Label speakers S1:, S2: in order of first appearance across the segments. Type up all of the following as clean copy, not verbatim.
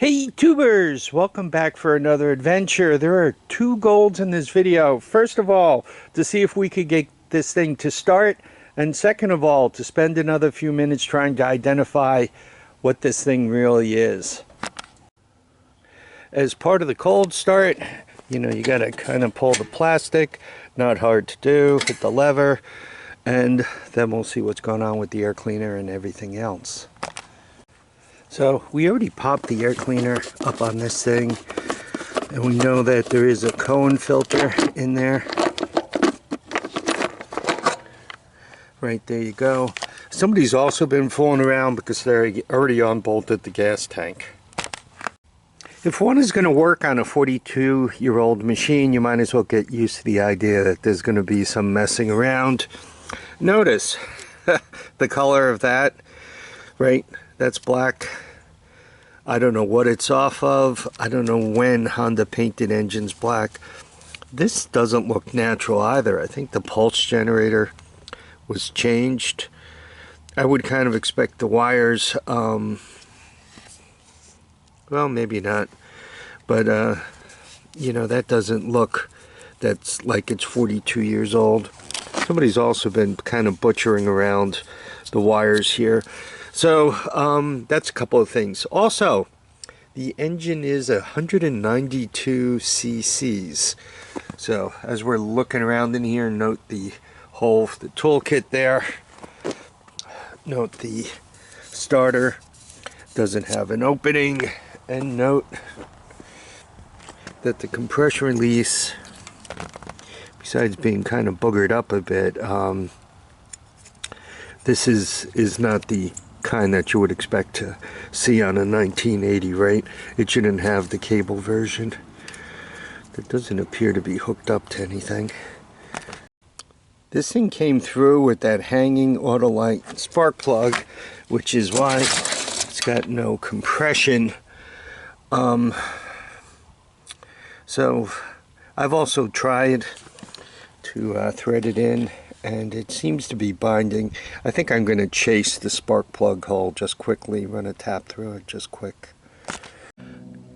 S1: Hey tubers, welcome back for another adventure. There are two goals in this video. First of all, to see if we could get this thing to start, and second of all, to spend another few minutes trying to identify what this thing really is. As part of the cold start, you gotta kind of pull the plastic, not hard to do, hit the lever, and then we'll see what's going on with the air cleaner and everything else. So we already popped the air cleaner up on this thing, and we know that there is a cone filter in there. Right there you go. Somebody's also been fooling around because they're already unbolted the gas tank. If one is going to work on a 42-year-old machine, you might as well get used to the idea that there's going to be some messing around. Notice the color of that, right? That's black. I don't know what it's off of. I don't know when Honda painted engines black. This doesn't look natural either. I think the pulse generator was changed. I would kind of expect the wires, well, maybe not. But, that doesn't look, that's like it's 42 years old. Somebody's also been kind of butchering around the wires here. So that's a couple of things. Also, the engine is 192 cc's. So as we're looking around in here, note the toolkit there. Note the starter doesn't have an opening, and note that the compression release, besides being kind of boogered up a bit, this is not the kind that you would expect to see on a 1980, right? It shouldn't have the cable version. That doesn't appear to be hooked up to anything. This thing came through with that hanging Autolite spark plug, which is why it's got no compression. So I've also tried to thread it in, and it seems to be binding. I think I'm going to chase the spark plug hole just quickly, run a tap through it just quick.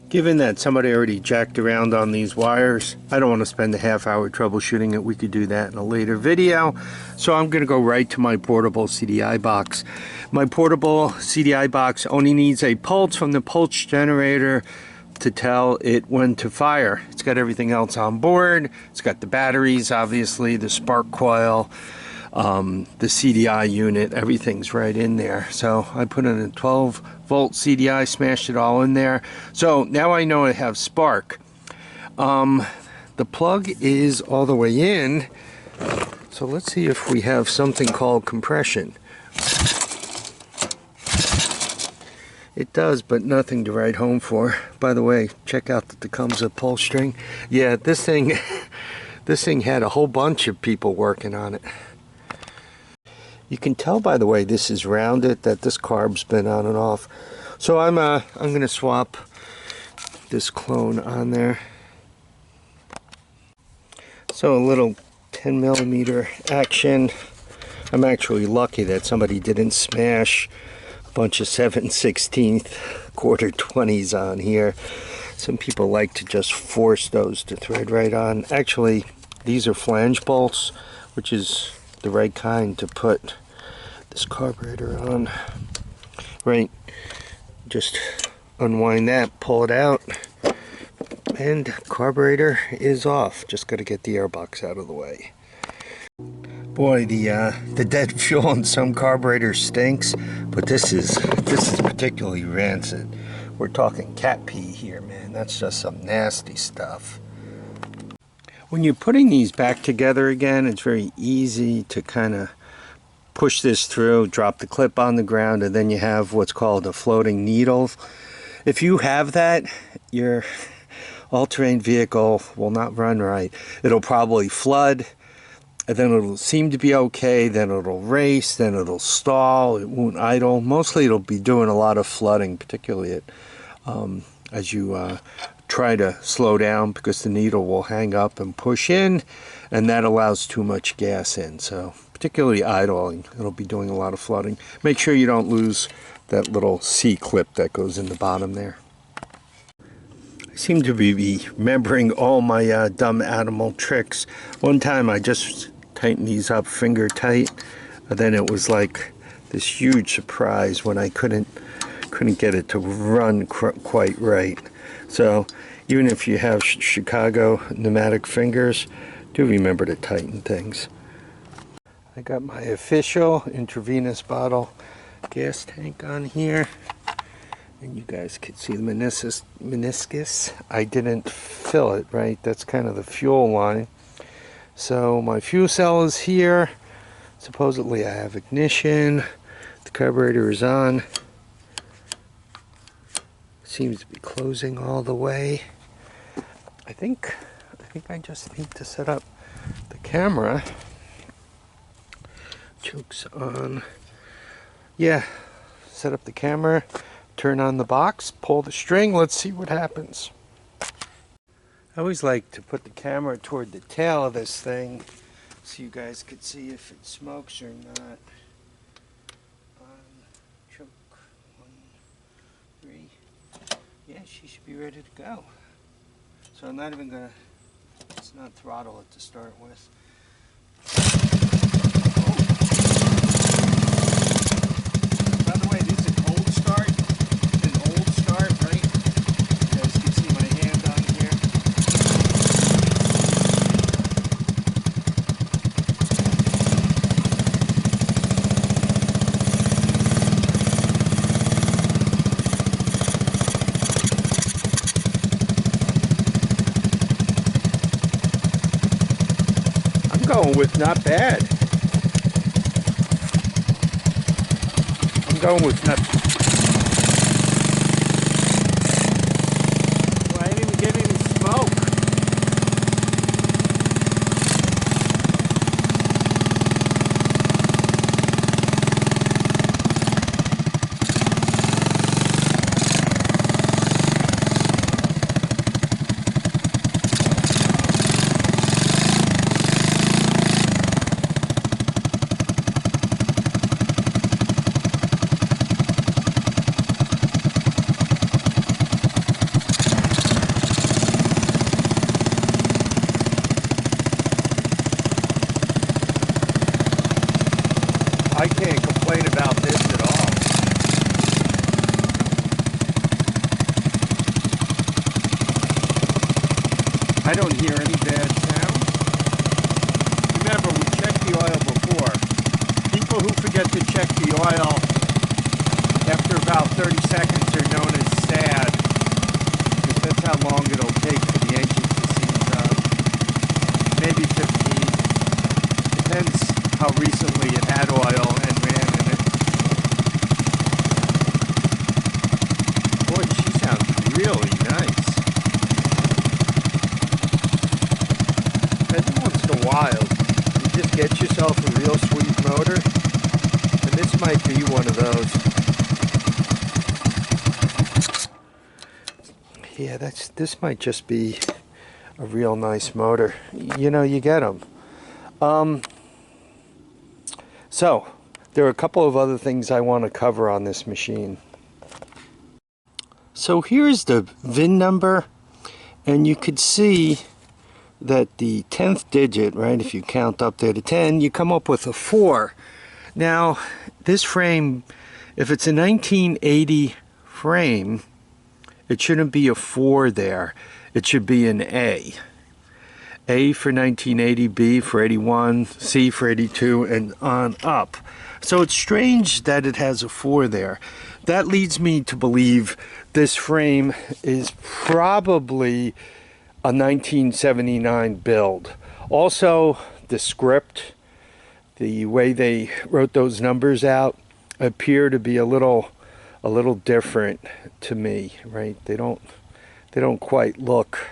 S1: Given that somebody already jacked around on these wires, I don't want to spend a half hour troubleshooting it. We could do that in a later video. So I'm going to go right to my portable CDI box. My portable CDI box only needs a pulse from the pulse generator to tell it when to fire. It's got everything else on board. It's got the batteries, obviously, the spark coil, the CDI unit, everything's right in there. So I put in a 12-volt CDI, smashed it all in there. So now I know I have spark. The plug is all the way in. So let's see if we have something called compression. It does, but nothing to write home for. By the way, check out the Tecumseh pull string. Yeah, this thing had a whole bunch of people working on it. You can tell by the way this is rounded that this carb's been on and off. So I'm gonna swap this clone on there. So a little 10mm action. I'm actually lucky that somebody didn't smash bunch of 7/16 quarter 20s on here. Some people like to just force those to thread right on. Actually, these are flange bolts, which is the right kind to put this carburetor on. Right, just unwind that, pull it out, and carburetor is off. Just got to get the airbox out of the way. Boy, the dead fuel in some carburetors stinks, but this is particularly rancid. We're talking cat pee here, man. That's just some nasty stuff. When you're putting these back together again, it's very easy to kind of push this through, drop the clip on the ground, and then you have what's called a floating needle. If you have that, your all-terrain vehicle will not run right. It'll probably flood, and then it'll seem to be okay, then it'll race, then it'll stall, it won't idle. Mostly it'll be doing a lot of flooding, particularly as you try to slow down, because the needle will hang up and push in, and that allows too much gas in. So particularly idling, it'll be doing a lot of flooding. Make sure you don't lose that little C-clip that goes in the bottom there. seem to be remembering all my dumb animal tricks. One time I just tightened these up finger tight, and then it was like this huge surprise when I couldn't get it to run quite right. So even if you have Chicago pneumatic fingers, do remember to tighten things. I got my official intravenous bottle gas tank on here, and you guys can see the meniscus. I didn't fill it, right? That's kind of the fuel line. So my fuel cell is here. Supposedly I have ignition. The carburetor is on. Seems to be closing all the way. I think I just need to set up the camera. Choke's on. Yeah, set up the camera, turn on the box, pull the string, let's see what happens. I always like to put the camera toward the tail of this thing so you guys could see if it smokes or not. Choke, 1, 3. Yeah, she should be ready to go. So I'm not even gonna, let's not throttle it to start with. Going with not bad. I'm going with not. Well, I didn't even get any smoke. I can't complain about this at all. I don't hear any bad sound. Remember, we checked the oil before. People who forget to check the oil after about 30 seconds are known as sad, because that's how long it'll take for the engine to seize up. Maybe 15. Depends how recently it had oil and ran in it. Boy, she sounds really nice. Every once in a while, you just get yourself a real sweet motor, and this might be one of those. Yeah, this might just be a real nice motor. You know, you get them. So, there are a couple of other things I want to cover on this machine. So here's the VIN number, and you could see that the 10th digit, right, if you count up there to 10, you come up with a 4. Now, this frame, if it's a 1980 frame, it shouldn't be a 4 there. It should be an A. A for 1980, B for 81, C for 82, and on up. So it's strange that it has a 4 there. That leads me to believe this frame is probably a 1979 build. Also, the script, the way they wrote those numbers out, appear to be a little different to me, right? They don't quite look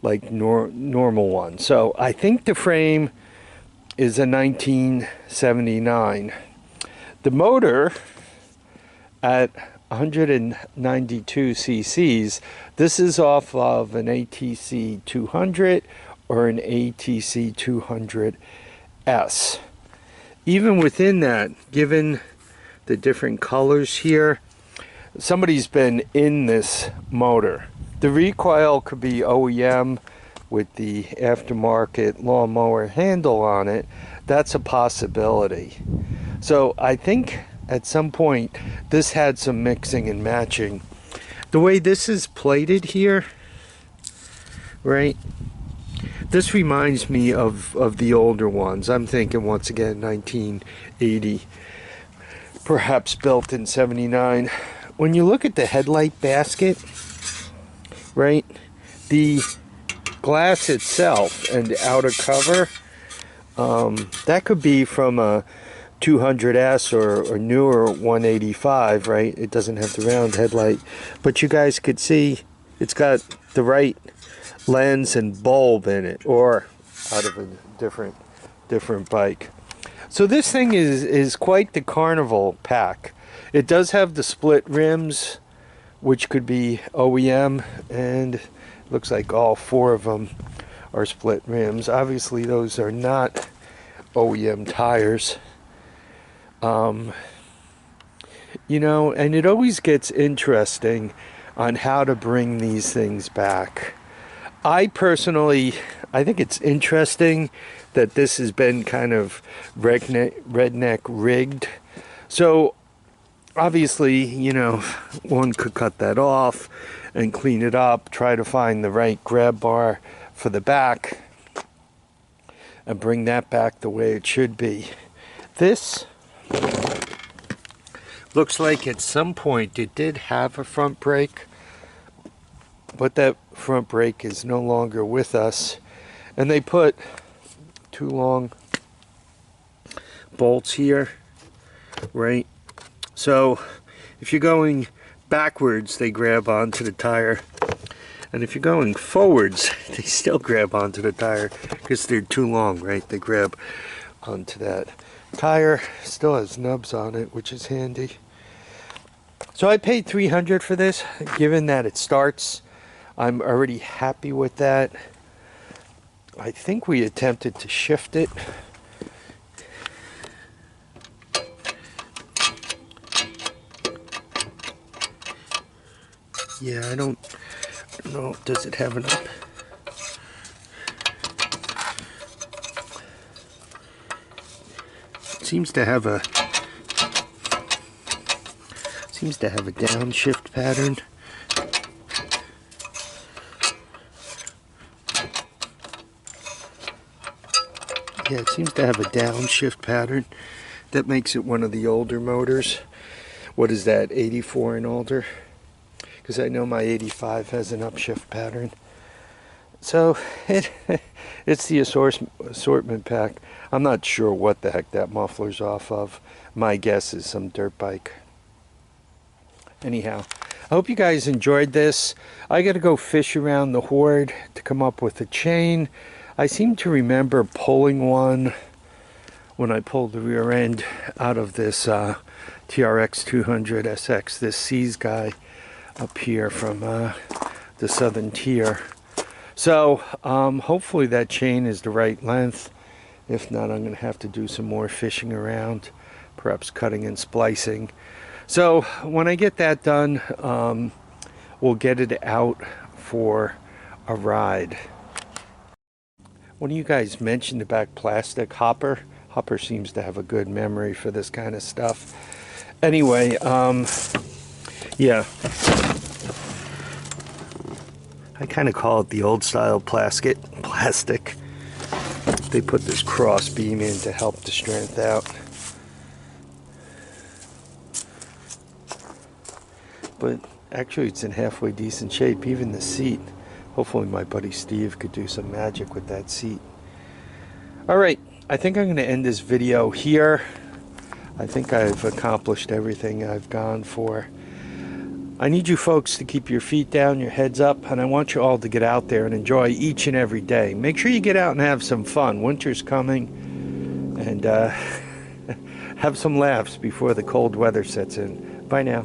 S1: like normal one. So I think the frame is a 1979. The motor at 192 cc's, this is off of an ATC200 or an ATC200S. Even within that, given the different colors here, somebody's been in this motor. The recoil could be OEM with the aftermarket lawnmower handle on it. That's a possibility. So I think at some point this had some mixing and matching. The way this is plated here, right? This reminds me of the older ones. I'm thinking once again 1980, perhaps built in 79. When you look at the headlight basket, right, the glass itself and the outer cover, that could be from a 200S or newer 185, right? It doesn't have the round headlight, but you guys could see it's got the right lens and bulb in it, or out of a different bike. So this thing is quite the carnival pack. It does have the split rims, which could be OEM, and it looks like all four of them are split rims. Obviously those are not OEM tires. You know, and it always gets interesting on how to bring these things back. I personally, I think it's interesting that this has been kind of redneck rigged. So obviously, you know, one could cut that off and clean it up, try to find the right grab bar for the back and bring that back the way it should be. This looks like at some point it did have a front brake, but that front brake is no longer with us, and they put two long bolts here, right? So if you're going backwards, they grab onto the tire, and if you're going forwards, they still grab onto the tire because they're too long, right? They grab onto that. Tire still has nubs on it, which is handy. So I paid $300 for this. Given that it starts, I'm already happy with that. I think we attempted to shift it. Yeah, I don't know. Does it have enough? It seems to have a downshift pattern. Yeah, it seems to have a downshift pattern. That makes it one of the older motors. What is that, 84 and older? Because I know my 85 has an upshift pattern. So it's the assortment pack. I'm not sure what the heck that muffler's off of. My guess is some dirt bike. Anyhow, I hope you guys enjoyed this. I got to go fish around the Horde to come up with a chain. I seem to remember pulling one when I pulled the rear end out of this TRX 200 SX, this C's guy up here from the southern tier. So hopefully that chain is the right length. If not, I'm going to have to do some more fishing around, perhaps cutting and splicing. So when I get that done, we'll get it out for a ride. One of you guys mentioned about plastic. Hopper seems to have a good memory for this kind of stuff. Anyway, yeah, I kind of call it the old style plastic. They put this cross beam in to help the strength out. But actually it's in halfway decent shape. Even the seat. Hopefully my buddy Steve could do some magic with that seat. Alright, I think I'm going to end this video here. I think I've accomplished everything I've gone for. I need you folks to keep your feet down, your heads up, and I want you all to get out there and enjoy each and every day. Make sure you get out and have some fun. Winter's coming, and have some laughs before the cold weather sets in. Bye now.